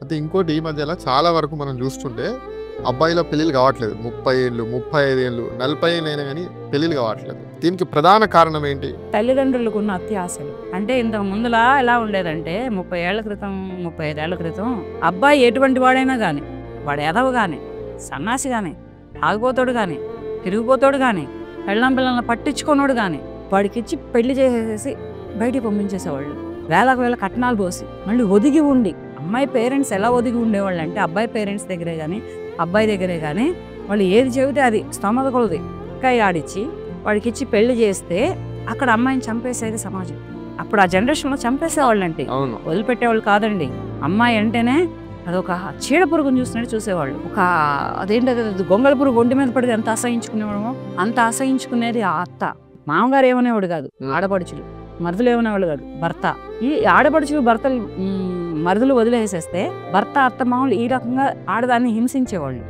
అయితే ఇంకోటి ఈ మధ్యల చాలా వరకు మనం చూస్తుంటే అబ్బాయిల పెళ్ళిళ్ళు కావట్లేదు. 30 ఏళ్ళు, 35 ఏళ్ళు, 40 ఏళ్ళైనా గానీ పెళ్ళిళ్ళు కావట్లేదు. దీనికి ప్రధాన కారణం ఏంటి? తల్లిదండ్రులకున్న అత్యాశలు. అంటే ఇంతకు ముందులా ఎలా ఉండేదంటే 30 ఏళ్ల క్రితం, 35 ఏళ్ల క్రితం అబ్బాయి ఎటువంటి వాడైనా గాని, వాడు ఎదవ గాని, సన్నాసి గాని, తాగుబోతోడు గాని, తిరిగిపోతాడు గాని, పెళ్ళాం పిల్లల్ని పట్టించుకున్నోడు గాని వాడికిచ్చి పెళ్లి చేసేసి బయటికి పంపించేసేవాళ్ళు. వేలకు వేల కట్నాలు పోసి మళ్ళీ ఒదిగి ఉండి అమ్మాయి పేరెంట్స్ ఎలా ఒదిగి ఉండేవాళ్ళు అంటే అబ్బాయి పేరెంట్స్ దగ్గరే కానీ అబ్బాయి దగ్గరే కానీ వాళ్ళు ఏది చెబితే అది స్తోమత కొలది కాయ ఆడిచ్చి వాడికి ఇచ్చి పెళ్లి చేస్తే అక్కడ అమ్మాయిని చంపేసేది సమాజం. అప్పుడు ఆ జనరేషన్లో చంపేసేవాళ్ళు అంటే వదిలిపెట్టేవాళ్ళు కాదండి. అమ్మాయి అంటేనే అదొక చీడ పురుగును చూసినట్టు చూసేవాళ్ళు. ఒక అదేంటది గొంగళ పురుగు ఒంటి మీద పడితే ఎంత అసహించుకునేవాళ్ళమో అంత అసహించుకునేది ఆ అత్త. మామగారు ఏమనేవాడు కాదు, ఆడపడుచులు మరుదులు ఏమనేవాళ్ళు కాదు, భర్త. ఈ ఆడపడుచులు భర్తలు మరుదులు వదిలేసేస్తే భర్త అత్త మామూలు ఈ రకంగా ఆడదాన్ని హింసించేవాళ్ళు.